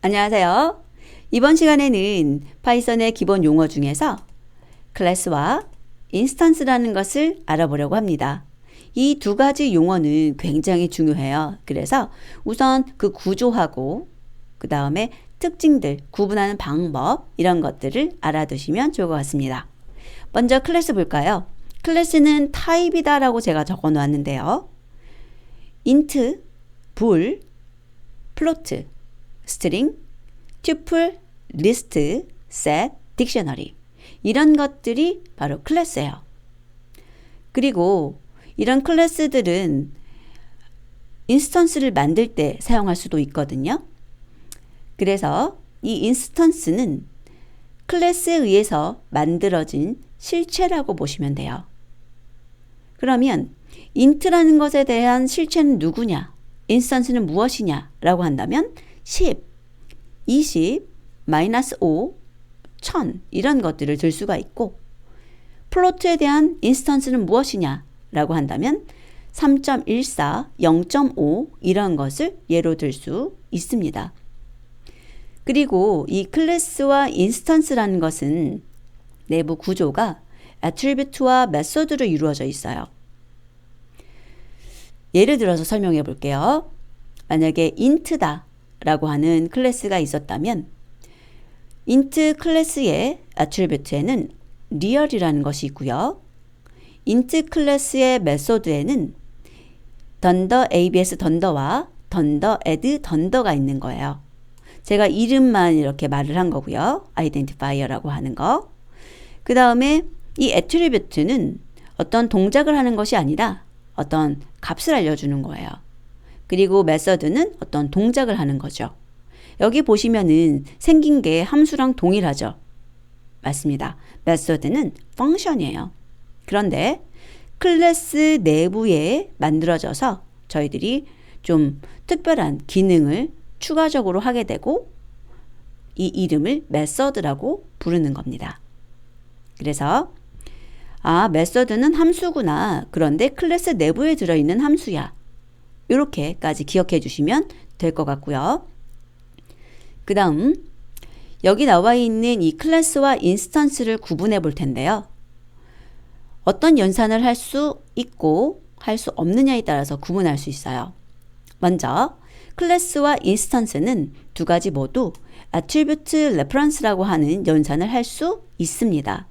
안녕하세요. 이번 시간에는 파이썬의 기본 용어 중에서 클래스와 인스턴스라는 것을 알아보려고 합니다. 이 두 가지 용어는 굉장히 중요해요. 그래서 우선 그 구조하고 그 다음에 특징들, 구분하는 방법 이런 것들을 알아두시면 좋을 것 같습니다. 먼저 클래스 볼까요? 클래스는 타입이다 라고 제가 적어 놓았는데요. int, bool, float, string, tuple, list, set, dictionary 이런 것들이 바로 클래스예요. 그리고 이런 클래스들은 인스턴스를 만들 때 사용할 수도 있거든요. 그래서 이 인스턴스는 클래스에 의해서 만들어진 실체라고 보시면 돼요. 그러면 int라는 것에 대한 실체는 누구냐? 인스턴스는 무엇이냐? 라고 한다면 10, 20, -5, 1000 이런 것들을 들 수가 있고 플로트에 대한 인스턴스는 무엇이냐? 라고 한다면 3.14, 0.5 이런 것을 예로 들 수 있습니다. 그리고 이 클래스와 인스턴스라는 것은 내부 구조가 애트리뷰트와 메소드로 이루어져 있어요. 예를 들어서 설명해 볼게요. 만약에 int다 라고 하는 클래스가 있었다면 int 클래스의 애트리뷰트에는 real이라는 것이 있고요. int 클래스의 메소드에는 thunder abs thunder와 thunder add thunder가 있는 거예요. 제가 이름만 이렇게 말을 한 거고요. identifier라고 하는 거. 그 다음에 이 애트리뷰트는 어떤 동작을 하는 것이 아니라 어떤 값을 알려주는 거예요. 그리고 메서드는 어떤 동작을 하는 거죠. 여기 보시면은 생긴 게 함수랑 동일하죠. 맞습니다. 메서드는 펑션이에요. 그런데 클래스 내부에 만들어져서 저희들이 좀 특별한 기능을 추가적으로 하게 되고 이 이름을 메서드라고 부르는 겁니다. 그래서 메서드는 함수구나. 그런데 클래스 내부에 들어있는 함수야. 이렇게까지 기억해 주시면 될 것 같고요. 그 다음 여기 나와 있는 이 클래스와 인스턴스를 구분해 볼 텐데요. 어떤 연산을 할 수 있고 할 수 없느냐에 따라서 구분할 수 있어요. 먼저 클래스와 인스턴스는 두 가지 모두 attribute reference라고 하는 연산을 할 수 있습니다.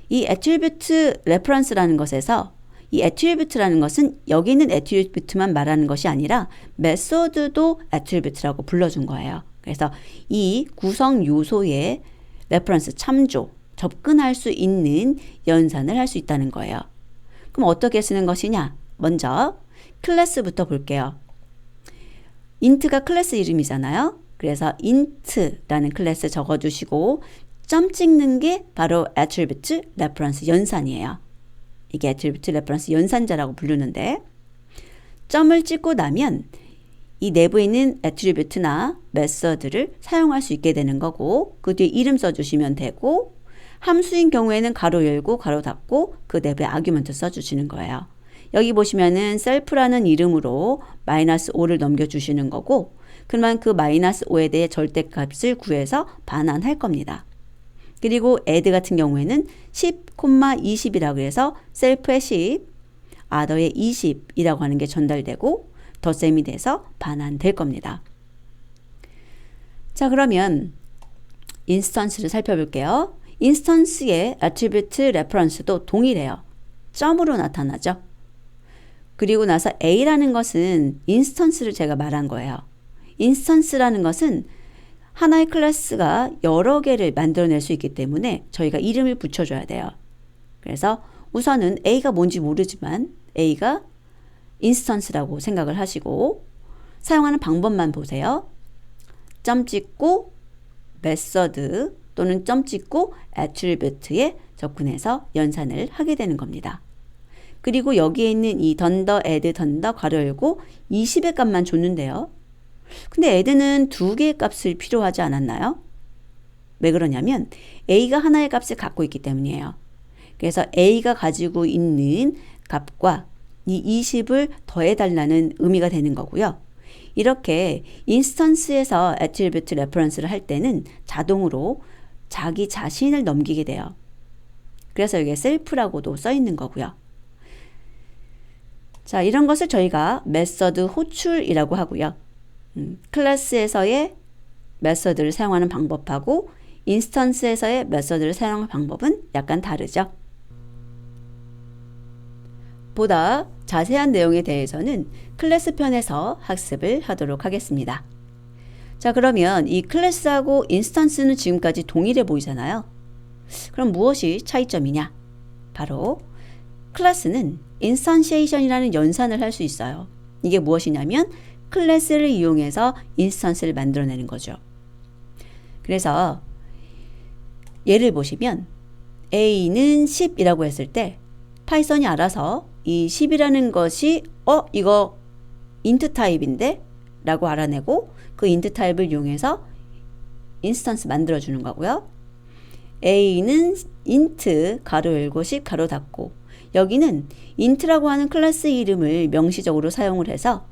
이 attribute reference라는 것에서 이 attribute라는 것은 여기 있는 attribute만 말하는 것이 아니라 메소드도 attribute라고 불러준 거예요. 그래서 이 구성 요소의 reference 참조, 접근할 수 있는 연산을 할 수 있다는 거예요. 그럼 어떻게 쓰는 것이냐? 먼저 클래스부터 볼게요. int가 클래스 이름이잖아요. 그래서 int라는 클래스 적어주시고 점 찍는 게 바로 attribute reference 연산이에요. 이게 attribute reference 연산자라고 부르는데 점을 찍고 나면 이 내부에 있는 attribute나 method를 사용할 수 있게 되는 거고 그 뒤에 이름 써주시면 되고 함수인 경우에는 가로 열고 가로 닫고 그 내부에 아규먼트 써주시는 거예요. 여기 보시면은 self라는 이름으로 -5를 넘겨주시는 거고 그러면 그 -5에 대해 절대값을 구해서 반환할 겁니다. 그리고 add 같은 경우에는 10, 20이라고 해서 self의 10, other의 20이라고 하는 게 전달되고 덧셈이 돼서 반환될 겁니다. 자, 그러면 인스턴스를 살펴볼게요. 인스턴스의 attribute reference도 동일해요. 점으로 나타나죠. 그리고 나서 A라는 것은 인스턴스를 제가 말한 거예요. 인스턴스라는 것은 하나의 클래스가 여러 개를 만들어낼 수 있기 때문에 저희가 이름을 붙여줘야 돼요. 그래서 우선은 A가 뭔지 모르지만 A가 인스턴스라고 생각을 하시고 사용하는 방법만 보세요. 점 찍고 메서드 또는 점 찍고 애트리뷰트에 접근해서 연산을 하게 되는 겁니다. 그리고 여기에 있는 이 던더, 애드, 던더, 가로 열고 20의 값만 줬는데요. 근데 애드는 두 개의 값을 필요하지 않았나요? 왜 그러냐면 A가 하나의 값을 갖고 있기 때문이에요. 그래서 A가 가지고 있는 값과 이 20을 더해달라는 의미가 되는 거고요. 이렇게 인스턴스에서 애트리뷰트 레퍼런스를 할 때는 자동으로 자기 자신을 넘기게 돼요. 그래서 여기에 셀프라고도 써 있는 거고요. 자, 이런 것을 저희가 메서드 호출이라고 하고요. 클래스에서의 메서드를 사용하는 방법하고 인스턴스에서의 메서드를 사용하는 방법은 약간 다르죠. 보다 자세한 내용에 대해서는 클래스 편에서 학습을 하도록 하겠습니다. 자, 그러면 이 클래스하고 인스턴스는 지금까지 동일해 보이잖아요. 그럼 무엇이 차이점이냐? 바로 클래스는 인스턴시에이션이라는 연산을 할 수 있어요. 이게 무엇이냐면 클래스를 이용해서 인스턴스를 만들어내는 거죠. 그래서 예를 보시면 A는 10이라고 했을 때 파이썬이 알아서 이 10이라는 것이 이거 인트 타입인데? 라고 알아내고 그 인트 타입을 이용해서 인스턴스 만들어주는 거고요. A는 int 가로 열고 10 가로 닫고 여기는 int라고 하는 클래스 이름을 명시적으로 사용을 해서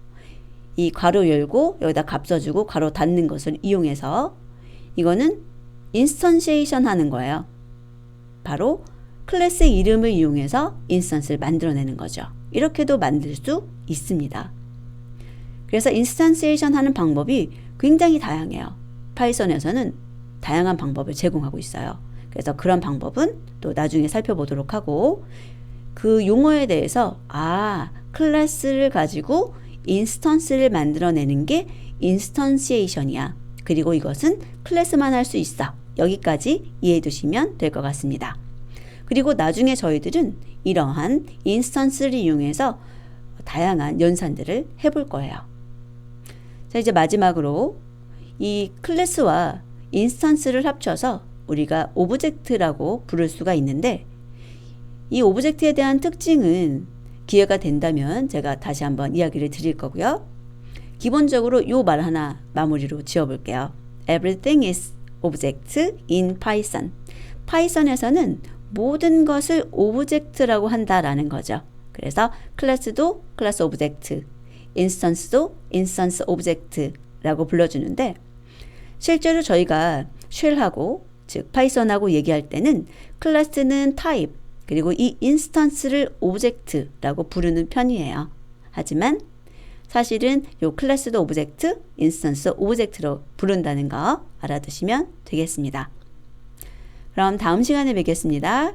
이 가로 열고 여기다 값 써주고 가로 닫는 것을 이용해서 이거는 인스턴시에이션 하는 거예요. 바로 클래스 이름을 이용해서 인스턴스를 만들어내는 거죠. 이렇게도 만들 수 있습니다. 그래서 인스턴시에이션 하는 방법이 굉장히 다양해요. 파이썬에서는 다양한 방법을 제공하고 있어요. 그래서 그런 방법은 또 나중에 살펴보도록 하고 그 용어에 대해서 클래스를 가지고 인스턴스를 만들어내는 게 인스턴시에이션이야. 그리고 이것은 클래스만 할 수 있어. 여기까지 이해해 두시면 될 것 같습니다. 그리고 나중에 저희들은 이러한 인스턴스를 이용해서 다양한 연산들을 해볼 거예요. 자, 이제 마지막으로 이 클래스와 인스턴스를 합쳐서 우리가 오브젝트라고 부를 수가 있는데 이 오브젝트에 대한 특징은 기회가 된다면 제가 다시 한번 이야기를 드릴 거고요. 기본적으로 요 말 하나 마무리로 지어볼게요. Everything is object in Python. 파이썬에서는 모든 것을 오브젝트라고 한다라는 거죠. 그래서 클래스도 클래스 오브젝트, 인스턴스도 인스턴스 오브젝트라고 불러주는데 실제로 저희가 쉘하고 즉 파이썬하고 얘기할 때는 클래스는 타입 그리고 이 인스턴스를 오브젝트라고 부르는 편이에요. 하지만 사실은 요 클래스도 오브젝트, 인스턴스 오브젝트로 부른다는 거 알아두시면 되겠습니다. 그럼 다음 시간에 뵙겠습니다.